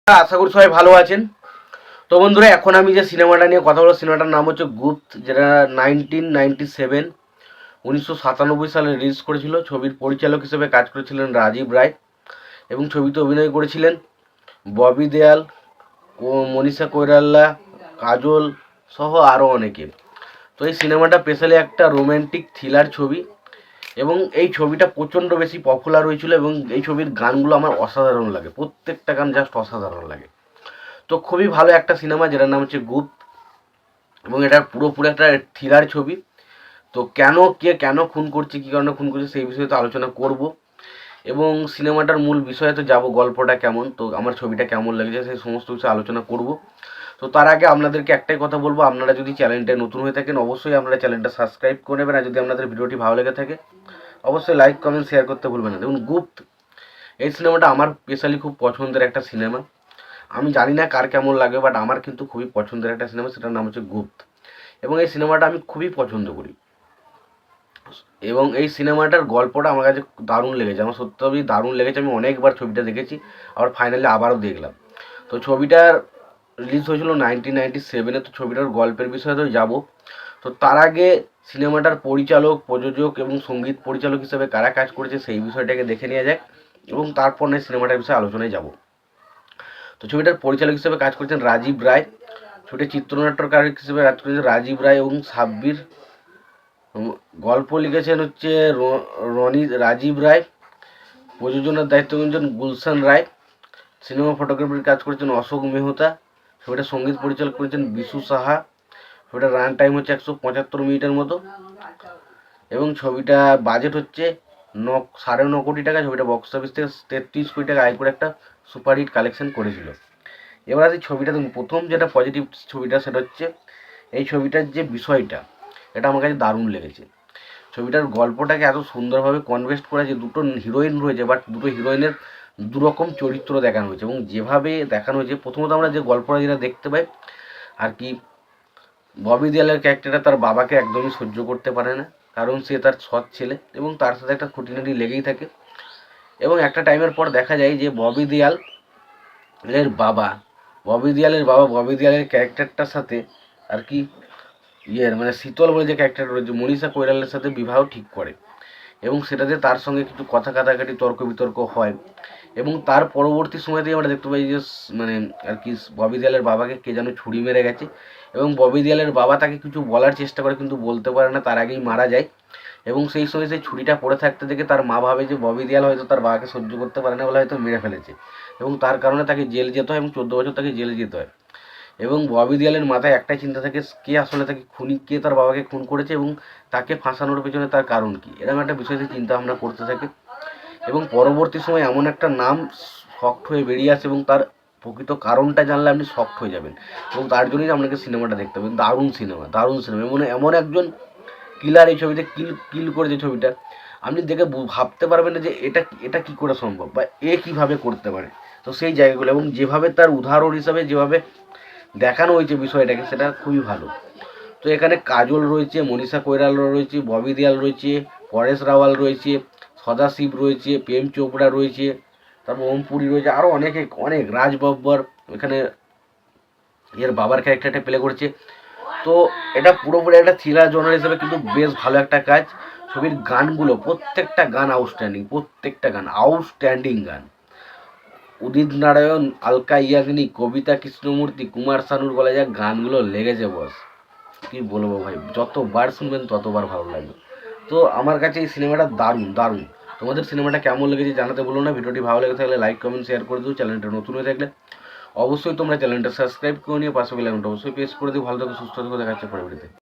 আশা করি সবাই ভালো আছেন। তো বন্ধুরা, এখন আমি যে সিনেমাটা নিয়ে কথা বলবো, সিনেমাটার নাম হচ্ছে গুপ্ত, যেটা 1997 1997 সালে রিলিজ করেছিল। ছবির পরিচালক হিসেবে কাজ করেছিলেন রাজীব রায় এবং ছবিতে অভিনয় করেছিলেন ববি দেয়াল ও মনীষা কৈরালা, কাজল সহ আরও অনেকে। তো এই সিনেমাটা স্পেশালি একটা রোম্যান্টিক থ্রিলার ছবি এবং এই ছবিটা প্রচণ্ড বেশি পপুলার হয়েছিল এবং এই ছবির গানগুলো আমার অসাধারণ লাগে, প্রত্যেকটা গান জাস্ট অসাধারণ লাগে। তো খুবই ভালো একটা সিনেমা যেটার নাম হচ্ছে গুপ্ত এবং এটা পুরোপুরি একটা থ্রিলার ছবি। তো কেন খুন করছে, কী কারণে খুন করছে সেই বিষয়ে তো আলোচনা করব এবং সিনেমাটার মূল বিষয়ে তো যাব, গল্পটা কেমন, তো আমার ছবিটা কেমন লেগেছে সেই সমস্ত কিছু আলোচনা করব। তো তার আগে আপনাদেরকে একটাই কথা বলবো, আপনারা যদি চ্যানেলটা নতুন হয়ে থাকেন অবশ্যই আপনারা চ্যানেলটা সাবস্ক্রাইব করে নেবেন, আর যদি আপনাদের ভিডিওটি ভালো লেগে থাকে অবশ্যই লাইক কমেন্ট শেয়ার করতে ভুলবেন না। দেখুন, গুপ্ত এই সিনেমাটা আমার স্পেশালি খুব পছন্দের একটা সিনেমা। আমি জানি না কার কেমন লাগে, বাট আমার কিন্তু খুবই পছন্দের একটা সিনেমা, সেটার নাম হচ্ছে গুপ্ত এবং এই সিনেমাটা আমি খুবই পছন্দ করি এবং এই সিনেমাটার গল্পটা আমার কাছে দারুণ লেগেছে। আমার সত্যি দারুণ লেগেছে। আমি অনেকবার ছবিটা দেখেছি, আবার ফাইনালি আবারও দেখলাম। তো ছবিটার রিলিজ হয়েছিল 1997-এ। তো ছবিটার গল্পের বিষয়ে তো যাব। তো তার আগে সিনেমাটার পরিচালক, প্রযোজক এবং সঙ্গীত পরিচালক হিসেবে কারা কাজ করেছে সেই বিষয়টাকে দেখে নেওয়া যাক এবং তারপর নয় সিনেমাটার বিষয়ে আলোচনায় যাব। তো ছবিটার পরিচালক হিসেবে কাজ করেছেন রাজীব রায়, ছবিটার চিত্রনাট্যকার হিসেবে কাজ করেছেন রাজীব রায় এবং সাব্বির। গল্প লিখেছেন হচ্ছে রনি রাজীব রায়, প্রযোজনার দায়িত্ব নিয়েছেন গুলশান রায়, সিনেমা ফটোগ্রাফির কাজ করেছেন অশোক মেহতা, ছবিটার সঙ্গীত পরিচালক করেছেন বিশু সাহা। ছবিটার রান টাইম হচ্ছে 175 মিনিটের মতো এবং ছবিটা বাজেট হচ্ছে 9.5 কোটি টাকা। ছবিটা বক্স অফিস থেকে 33 কোটি টাকা আয় করে একটা সুপারহিট কালেকশন করেছিল। এবার আসি ছবিটা, প্রথম যেটা পজিটিভ ছবিটা সেটা হচ্ছে এই ছবিটার যে বিষয়টা, এটা আমার কাছে দারুণ লেগেছে। ছবিটার গল্পটাকে এত সুন্দরভাবে কনভেস্ট করা, যে দুটো হিরোইন রয়েছে বাট দুটো হিরোইনের দুরকম চরিত্র দেখানো হয়েছে এবং যেভাবে দেখানো হয়েছে, প্রথমত আমরা যে গল্পটা যেটা দেখতে পাই আর কি, ববি দেওয়ালের ক্যারেক্টারটা তার বাবাকে একদমই সহ্য করতে পারে না, কারণ সে তার সৎ ছেলে এবং তার সাথে একটা খুঁটিনাটি লেগেই থাকে। এবং একটা টাইমের পর দেখা যায় যে ববি দেওয়ালের ক্যারেক্টারটার সাথে আর কি মানে শীতল বলে যে ক্যারেক্টার রয়েছে, মনীষা কৈরালের সাথে বিবাহ ঠিক করে এবং সেটাতে তার সঙ্গে কিছু কথা কাটাকাটি তর্ক বিতর্ক হয় এবং তার পরবর্তী সময়তেই আমরা দেখতে পাই যে মানে আর কি ববি দেওয়ালের বাবাকে কে যেন ছুরি মেরে গেছে এবং ববি দেওয়ালের বাবা তাকে কিছু বলার চেষ্টা করে কিন্তু বলতে পারে না, তার আগেই মারা যায় এবং সেই সময় সেই ছুরিটা পড়ে থাকতে দেখে তার মা ভাবে যে ববি দেওয়াল হয়তো তার বাবাকে সহ্য করতে পারে না বলে হয়তো মেরে ফেলেছে এবং তার কারণে তাকে জেল যেতে হয় এবং 14 বছর তাকে জেলে যেতে হয় এবং ববি দেওয়ালের মাথায় একটাই চিন্তা থাকে, কে আসলে তাকে কে তার বাবাকে খুন করেছে এবং তাকে ফাঁসানোর পেছনে তার কারণ কী, এরকম একটা বিষয় নিয়ে চিন্তা ভাবনা করতে থাকে এবং পরবর্তী সময় এমন একটা নাম শক্ট হয়ে বেরিয়ে আসে এবং তার প্রকৃত কারণটা জানলে আপনি শক্ট হয়ে যাবেন এবং তার জন্যই আপনাকে সিনেমাটা দেখতে হবে। দারুণ সিনেমা এমন এমন একজন কিলার এই ছবিতে কিল করেছে ছবিটা, আপনি দেখে ভাবতে পারবেন না যে এটা কি করে সম্ভব বা এ কীভাবে করতে পারে। তো সেই জায়গাগুলো এবং যেভাবে তার উদাহরণ হিসাবে যেভাবে দেখানো হয়েছে বিষয়টাকে, সেটা খুবই ভালো। তো এখানে কাজল রয়েছে, মনীষা কৈরাল রয়েছে, ববি দেওয়াল রয়েছে, পরেশ রাওয়াল রয়েছে, সদাশিব রয়েছে, প্রেম চোপড়া রয়েছে, তারপর ওম পুরী রয়েছে, আরও অনেক রাজ বব্বর এখানে এর বাবার ক্যারেক্টারটা প্লে করেছে। তো এটা পুরোপুরি একটা থ্রিলার জনার হিসেবে কিন্তু বেশ ভালো একটা কাজ। ছবির গানগুলো প্রত্যেকটা গান আউটস্ট্যান্ডিং গান। উদিত নারায়ণ, আলকা ইয়াগনিক, কবিতা কৃষ্ণমূর্তি, কুমার শানুর গলায় যা গানগুলো লেগেছে বস, কি বলবো ভাই, যতবার শুনবেন ততবার ভালো লাগবে। তো আমার কাছে এই সিনেমাটা দারুণ। তোমাদের সিনেমাটা কেমন লেগেছে জানাতে বলো না। ভিডিওটি ভালো লেগে থাকলে লাইক কমেন্ট শেয়ার করে দিও। চ্যানেলটা নতুন হয়ে থাকলে অবশ্যই তোমরা চ্যানেলটা সাবস্ক্রাইব করে নিয়ে পাশে বেল আইকনটা অবশ্যই প্রেস করে দিও। ভালো থাকো, সুস্থ থাকো, দেখা হচ্ছে পরবর্তীতে।